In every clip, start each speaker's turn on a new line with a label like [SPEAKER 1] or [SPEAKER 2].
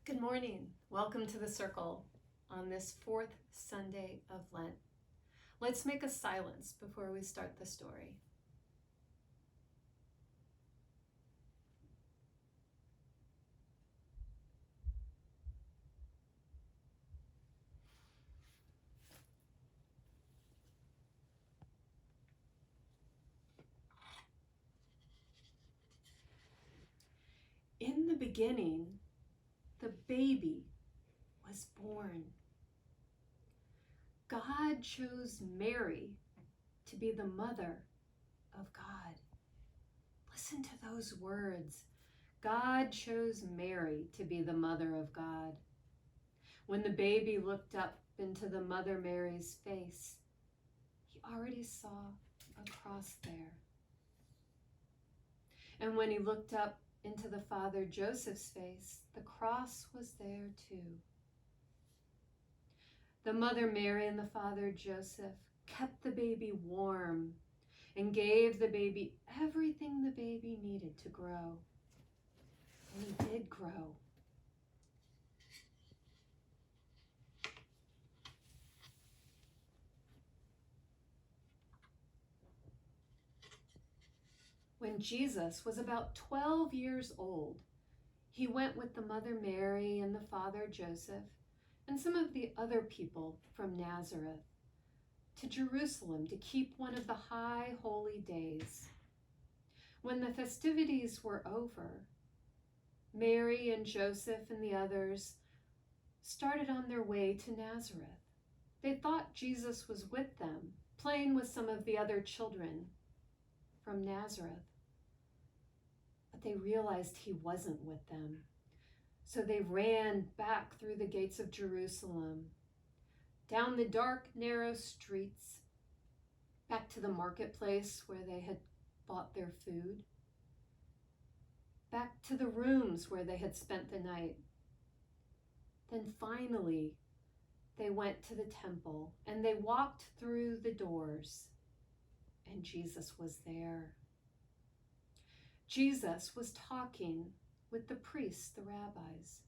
[SPEAKER 1] Good morning. Welcome to the Circle on this fourth Sunday of Lent. Let's make a silence before we start the story. In the beginning, the baby was born. God chose Mary to be the mother of God. Listen to those words. God chose Mary to be the mother of God. When the baby looked up into the Mother Mary's face, he already saw a cross there. And when he looked up into the Father Joseph's face, the cross was there too. The Mother Mary and the Father Joseph kept the baby warm and gave the baby everything the baby needed to grow. And he did grow. When Jesus was about 12 years old, he went with the Mother Mary and the Father Joseph and some of the other people from Nazareth to Jerusalem to keep one of the high holy days. When the festivities were over, Mary and Joseph and the others started on their way to Nazareth. They thought Jesus was with them, playing with some of the other children from Nazareth. But they realized he wasn't with them. So they ran back through the gates of Jerusalem, down the dark, narrow streets, back to the marketplace where they had bought their food, back to the rooms where they had spent the night. Then finally, they went to the temple and they walked through the doors, and Jesus was there. Jesus was talking with the priests, the rabbis.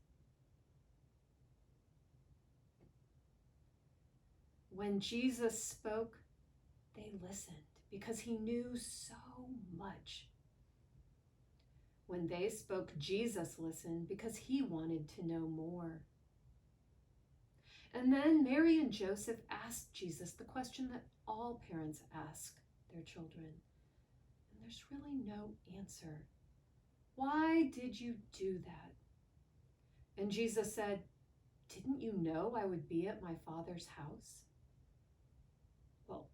[SPEAKER 1] When Jesus spoke, they listened because he knew so much. When they spoke, Jesus listened because he wanted to know more. And then Mary and Joseph asked Jesus the question that all parents ask their children. And there's really no answer. Why did you do that? And Jesus said, didn't you know I would be at my Father's house? Well,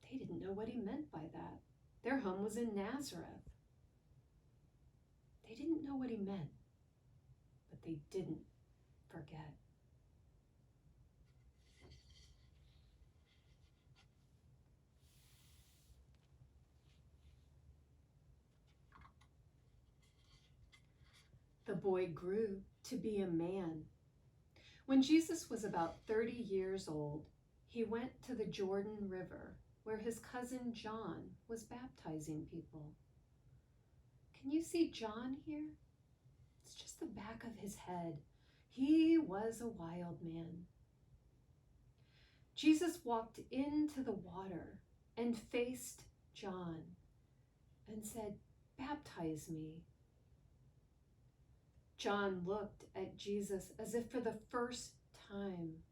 [SPEAKER 1] they didn't know what he meant by that. Their home was in Nazareth. They didn't know what he meant, but they didn't forget. The boy grew to be a man. When Jesus was about 30 years old, he went to the Jordan River where his cousin John was baptizing people. Can you see John here? It's just the back of his head. He was a wild man. Jesus walked into the water and faced John and said, "Baptize me." John looked at Jesus as if for the first time,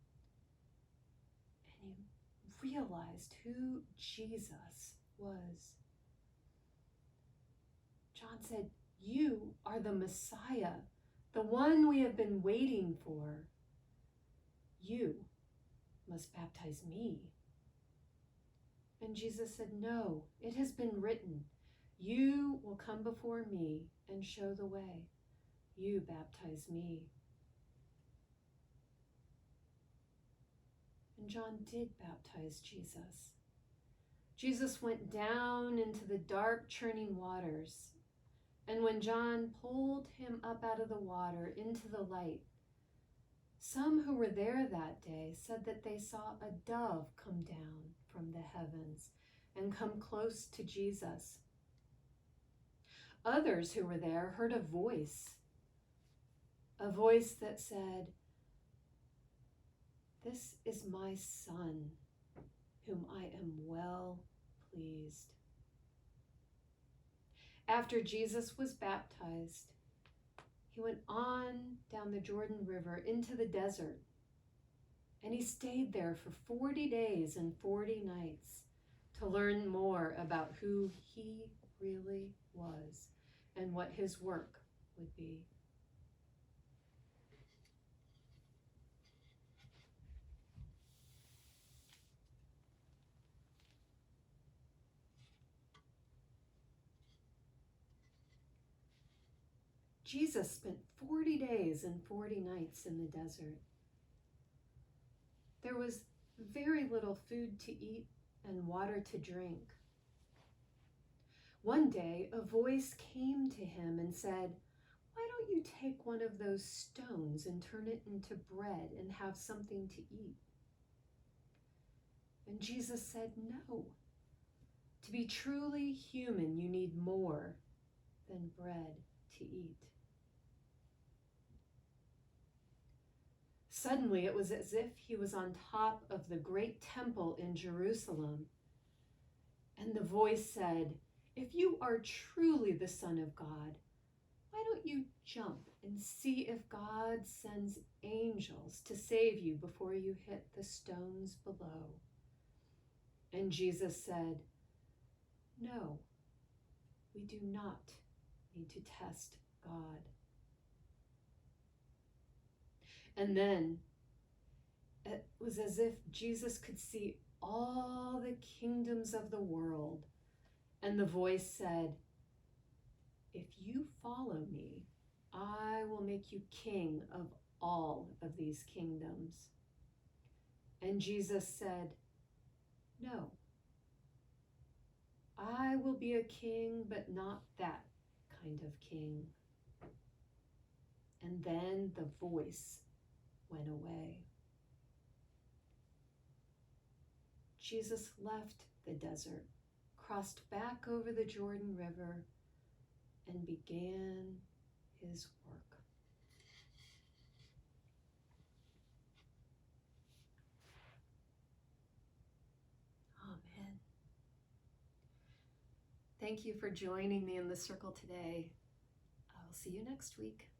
[SPEAKER 1] and he realized who Jesus was. John said, "You are the Messiah, the one we have been waiting for. You must baptize me." And Jesus said, "No, it has been written, you will come before me and show the way. You baptize me." And John did baptize Jesus. Jesus went down into the dark, churning waters. And when John pulled him up out of the water into the light, some who were there that day said that they saw a dove come down from the heavens and come close to Jesus. Others who were there heard a voice a voice that said, "This is my Son, whom I am well pleased." After Jesus was baptized, he went on down the Jordan River into the desert, and he stayed there for 40 days and 40 nights to learn more about who he really was and what his work would be. Jesus spent 40 days and 40 nights in the desert. There was very little food to eat and water to drink. One day, a voice came to him and said, "Why don't you take one of those stones and turn it into bread and have something to eat?" And Jesus said, "No. To be truly human, you need more than bread to eat." Suddenly, it was as if he was on top of the great temple in Jerusalem. And the voice said, "If you are truly the Son of God, why don't you jump and see if God sends angels to save you before you hit the stones below?" And Jesus said, "No, we do not need to test God." And then it was as if Jesus could see all the kingdoms of the world. And the voice said, "If you follow me, I will make you king of all of these kingdoms." And Jesus said, "No, I will be a king, but not that kind of king." And then the voice went away. Jesus left the desert, crossed back over the Jordan River, and began his work. Amen. Thank you for joining me in the circle today. I'll see you next week.